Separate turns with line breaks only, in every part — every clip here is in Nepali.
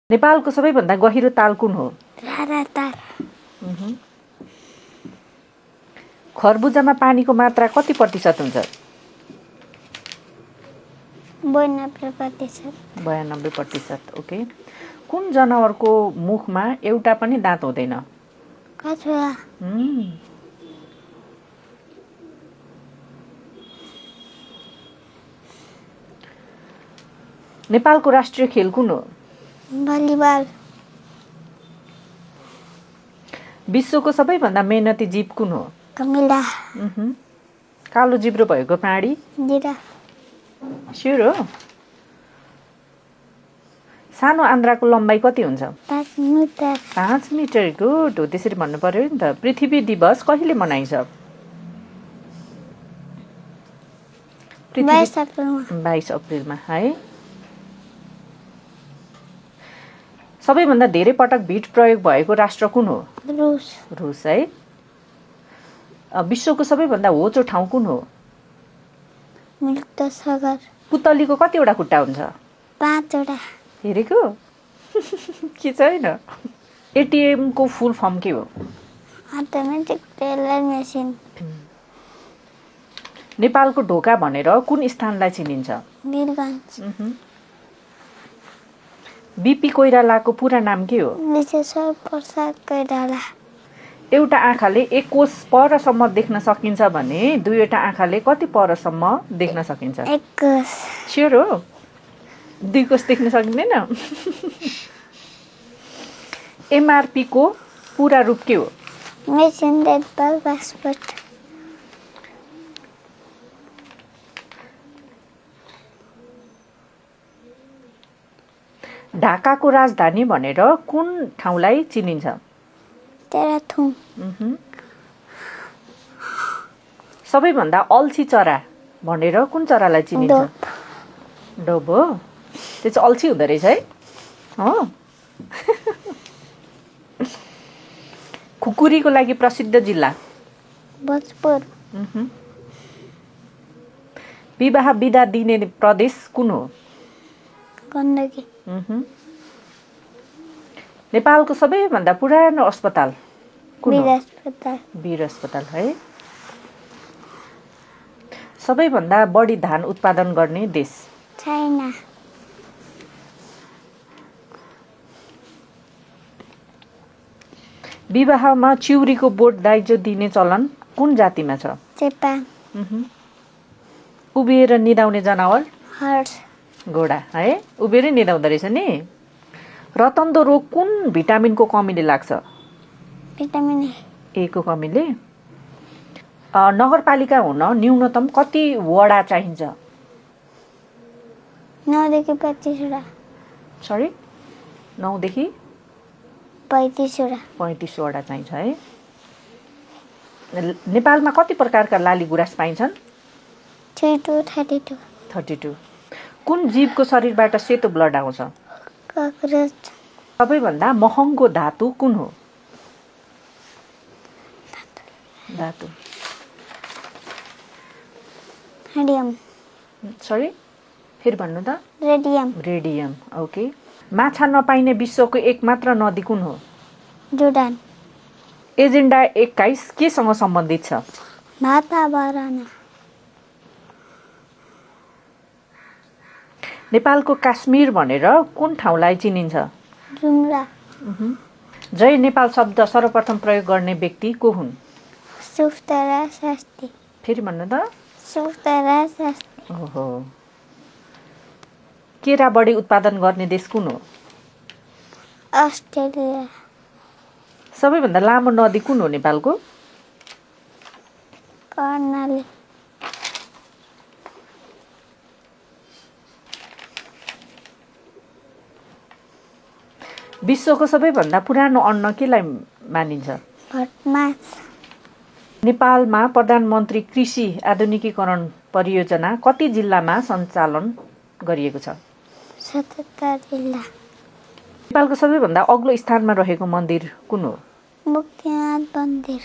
नेपालको सबैभन्दा गहिरो ताल कुन हो?
राराताल।
खरबुजामा पानीको मात्रा कति प्रतिशत हुन्छ?
92%।
92%। ओके। कुन जनावरको मुखमा एउटा पनि दाँत हुँदैन?
कछुवा।
नेपालको राष्ट्रिय खेल कुन हो?
भलिबल।
विश्वको सबैभन्दा मेहनती जीव कुन हो?
कमिला।
कालो जिब्रो भएको प्राणी?
जिराफ।
स्योर हो? सानो आन्द्राको लम्बाइ कति हुन्छ?
5 मिटर।
5 मिटर। गुड हो, त्यसरी भन्नु पर्यो नि त। पृथ्वी दिवस कहिले मनाइन्छ?
22 अप्रिलमा।
22 अप्रिलमा है। सबैभन्दा धेरै पटक भिड प्रयोग भएको राष्ट्र कुन हो?
रुस।
रुस है। विश्वको सबैभन्दा होचो ठाउँ कुन हो?
मुक्त सागर।
पुतलीको कतिवटा खुट्टा हुन्छ?
5 वटा।
हेरेको के छैन? एटिएम को फुल फर्म के हो?
Automatic tailor machine.
नेपालको ढोका भनेर कुन स्थानलाई चिनिन्छ?
वीरगञ्ज।
बीपी कोइरालाको पूरा नाम के हो?
विश्वेश्वर प्रसाद कोइराला।
एउटा आँखाले 1 कोस परसम्म देख्न सकिन्छ भने दुईवटा आँखाले कति परसम्म देख्न सकिन्छ?
1 कोस।
स्योर हो? 2 कोस देख्न सकिँदैन? एमआरपी को पूरा रूप के हो?
मेसिन देखभाल पासपोर्ट।
ढाकाको राजधानी भनेर कुन ठाउँलाई चिनिन्छ?
तेह्रथुम।
सबैभन्दा अल्छी चरा भनेर कुन चरालाई चिनिन्छ? डोब हो? त्यो चाहिँ अल्छी हुँदो रहेछ है? हो? खुकुरीको लागि प्रसिद्ध जिल्ला?
भोजपुर।
विवाह बिदा दिने प्रदेश कुन हो?
गण्डकी।
नेपालको सबैभन्दा पुरानो अस्पताल कुन हो?
वीर अस्पताल।
वीर अस्पताल है। सबैभन्दा बढी धान उत्पादन गर्ने देश?
चाइना।
विवाहमा चिउरीको बोट दाइजो दिने चलन कुन जातिमा छ?
जापान।
उभिएर निदाउने जनावर?
हर्स।
घोडा है। उभिएरै निदाउँदो रहेछ नि। रतन्डो रोग कुन भिटामिनको कमीले लाग्छ?
भिटामिन
ए को कमीले। नगरपालिका हुन न्यूनतम कति वडा चाहिन्छ?
9 देखि 25 वटा।
सरी, 9 देखि
35 वटा।
35 वडा चाहिन्छ है। नेपालमा कति प्रकारका लाली गुराँस पाइन्छन्?
3 to 32।
32। कुन जीवको शरीरबाट सेतो ब्लड आउँछ?
ककरोच।
सबैभन्दा महँगो धातु कुन हो? धातु।
रेडियम।
सरी, फेरि भन्नु त?
रेडियम।
रेडियम। ओके। माछा नपाइने विश्वको एकमात्र नदी कुन हो?
जोर्डन।
एजेन्डा 21 केसँग सम्बन्धित छ?
वातावरण।
नेपालको काश्मीर भनेर कुन ठाउँलाई चिनिन्छ?
जुम्ला।
जय नेपाल शब्द सर्वप्रथम प्रयोग गर्ने व्यक्ति को हुन्?
सुखदरा शास्त्री।
फेरि भन्नु त?
सुखदरा शास्त्री।
ओहो। केरा बढी उत्पादन गर्ने देश कुन हो?
अस्ट्रेलिया।
सबैभन्दा लामो नदी कुन हो नेपालको?
कर्णाली।
विश्वको सबैभन्दा पुरानो अन्न केलाई मानिन्छ?
भटमास।
नेपालमा प्रधानमन्त्री कृषि आधुनिकीकरण परियोजना कति जिल्लामा सञ्चालन गरिएको छ?
77 जिल्ला।
नेपालको सबैभन्दा अग्लो स्थानमा रहेको मन्दिर कुन हो?
मुक्तिनाथ मन्दिर।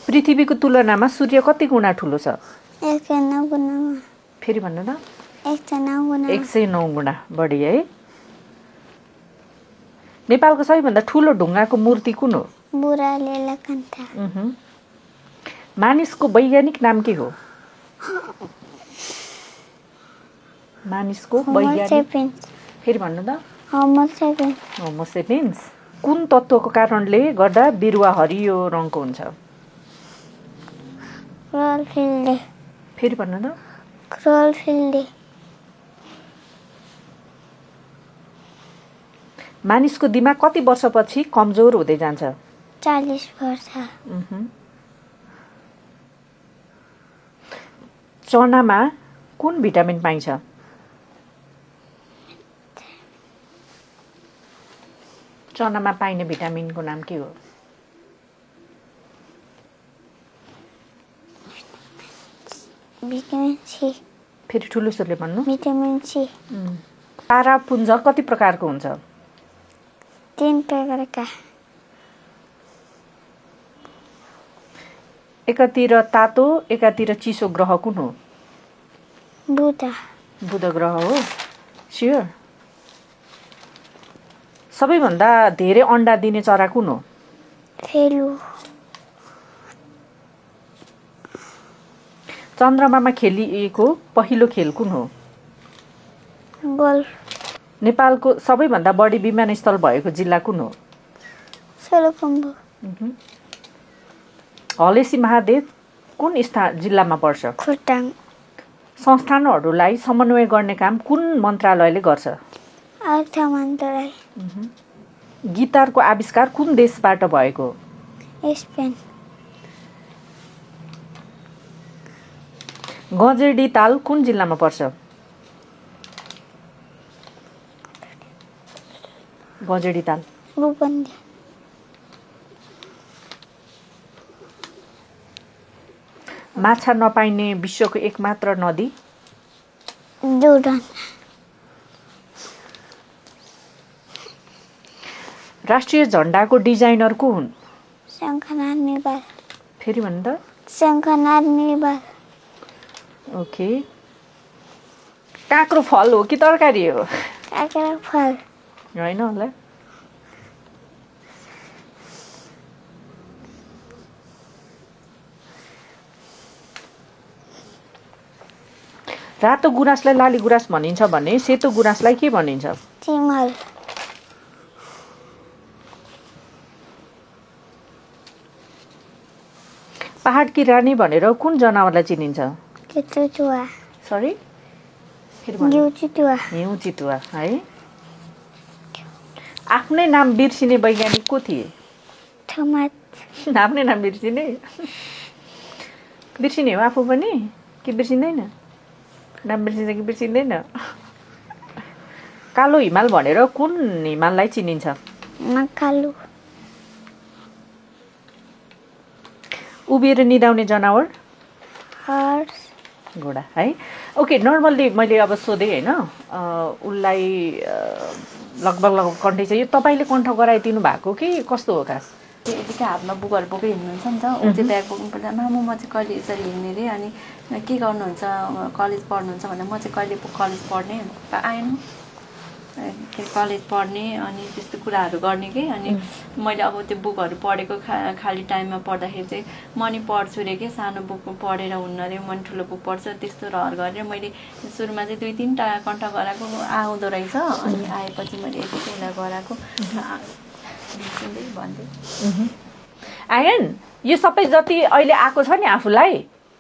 पृथ्वीको तुलनामा सूर्य कति गुणा ठुलो छ?
109 गुणामा।
फेरि भन्नु त?
109 गुणा।
109 गुणा बढी है। नेपालको सबैभन्दा ठुलो ढुङ्गाको मूर्ति कुन हो?
बुढाले लकन्था।
मानिसको वैज्ञानिक नाम के हो? मानिसको वैज्ञानिक फेरि भन्नु त। होमो सेपियन्स। कुन तत्त्वको कारणले गर्दा बिरुवा हरियो रङको हुन्छ?
क्लोरोफिलले।
फेरि भन्नु त।
क्लोरोफिलले।
मानिसको दिमाग कति वर्षपछि कमजोर हुँदै जान्छ?
40 वर्ष।
चनामा कुन भिटामिन पाइन्छ? चनामा पाइने भिटामिनको नाम के हो?
Vitamin C.
फेरि ठुलो स्वरले भन्नु।
Vitamin C.
तारापुञ्ज कति प्रकारको हुन्छ?
3 प्रकारका।
एकातिर तातो एकातिर चिसो ग्रह कुन हो?
बुध।
बुध ग्रह हो। स्योर। सबैभन्दा धेरै अन्डा दिने चरा कुन हो?
फेलु।
चन्द्रमामा खेलिएको पहिलो खेल कुन हो?
गोल्फ।
नेपालको सबैभन्दा बढी विमानस्थल भएको जिल्ला कुन हो?
सोलुखुम्बु।
हलेसी महादेव कुन जिल्लामा पर्छ?
खोटाङ।
संस्थानहरूलाई समन्वय गर्ने काम कुन मन्त्रालयले गर्छ?
अर्थ मन्त्रालय।
गिटारको आविष्कार कुन देशबाट भएको?
स्पेन।
गजेडी ताल कुन जिल्लामा पर्छ? गजेडी ताल।
रूपन्देही।
माछा नपाइने विश्वको एकमात्र नदी?
जोर्डन।
राष्ट्रिय झण्डाको डिजाइनर को हुन्?
शङ्खनाथ नेवार।
फेरि भन्नु त।
शङ्खनाथ नेवार।
ओके। काँक्रो फल हो कि तरकारी हो?
काँक्रो फल।
होइन होला। रातो गुराँसलाई लाली गुराँस भनिन्छ भने सेतो गुराँसलाई के भनिन्छ?
चिमल।
पहाडकी रानी भनेर कुन जनावरलाई चिनिन्छ?
चितुवा।
सरी? हिउँ चितुवा है। आफ्नै नाम बिर्सिने वैज्ञानिक को थिए?
थोमस।
आफ्नै नाम बिर्सिने? बिर्सिने हो आफू पनि कि बिर्सिँदैन? नाम बिर्सिन्छ कि बिर्सिँदैन? कालो हिमाल भनेर कुन हिमाललाई चिनिन्छ?
मकालु।
उभिएर निदाउने जनावर?
हर्स।
घोडा है। ओके, नर्मल्ली मैले अब सोधेँ होइन, उसलाई लगभग कन्ठै चाहिँ तपाईँले कन्ठ गराइदिनु भएको कि कस्तो हो खास?
यतिकै हातमा बुकहरू बोकै हिँड्नुहुन्छ नि त, ऊ चाहिँ ब्याग बोक्नुपर्छ। मामु म चाहिँ कहिले यसरी हिँड्ने रे, अनि के गर्नुहुन्छ, कलेज पढ्नुहुन्छ भन्दा म चाहिँ कहिले कलेज पढ्ने आएन, कलेज पढ्ने अनि त्यस्तो कुराहरू गर्ने कि। अनि मैले अब त्यो बुकहरू पढेको खाली टाइममा पढ्दाखेरि चाहिँ म नि पढ्छु रे कि, सानो बुक पढेर हुन्न रे, म नि ठुलो बुक पढ्छु, त्यस्तो रहर गरेर मैले सुरुमा चाहिँ 2-3टा कन्ठ गराएको आउँदो रहेछ। अनि आएपछि मैले यतिकै गराएको
आयन। यो सबै जति अहिले आएको छ नि आफूलाई,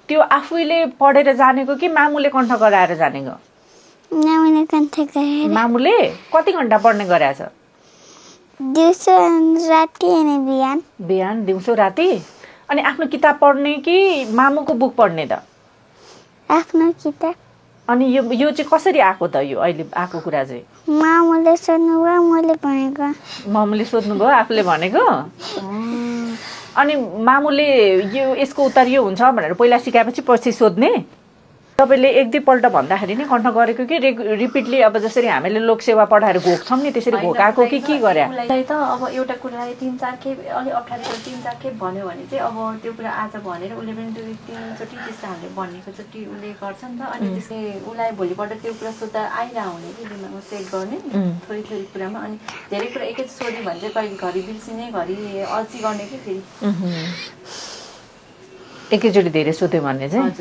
त्यो आफूले पढेर जानेको कि मामुले कन्ठ गराएर जानेको?
मामुले कन्ठ गराएर।
मामुले कति घन्टा पढ्ने गराएछ?
दिउँसो राति अनि बिहान।
बिहान दिउँसो राति। अनि आफ्नो किताब पढ्ने कि मामुको बुक पढ्ने त?
आफ्नो किताब।
अनि यो चाहिँ कसरी आएको त? यो अहिले आएको कुरा चाहिँ
मामुले सोध्नुभयो, मैले भनेको।
मामुले सोध्नुभयो, आफूले भनेको? अनि मामुले यसको उत्तर यो हुन्छ भनेर पहिला सिकाएपछि पछि सोध्ने? तपाईँले एक दुईपल्ट भन्दाखेरि नै कन्ठ गरेको कि रिपिटली अब जसरी हामीले लोकसेवा पढाएर घोक्छौँ नि त्यसरी घोकाएको कि के गरे
उसलाई त अब एउटा कुरालाई 3-4 खेप अलिक अप्ठ्यारो 3-4 खेप भन्यो भने चाहिँ अब त्यो कुरा आज भनेर उसले पनि 2-3 चोटि त्यस्तो हामीले भनेको चोटि उसले गर्छ नि त अनि त्यसले उसलाई भोलिपल्ट त्यो कुरा सोद्धा आइरह हुने कि दिमागमा सेट गर्ने थोरै थोरै कुरामा अनि धेरै कुरा एकैचोटि सोध्यो भने चाहिँ कहिले घरि बिर्सिने घरि अल्छी गर्ने कि फेरि
एकैचोटि धेरै सोध्यो भने चाहिँ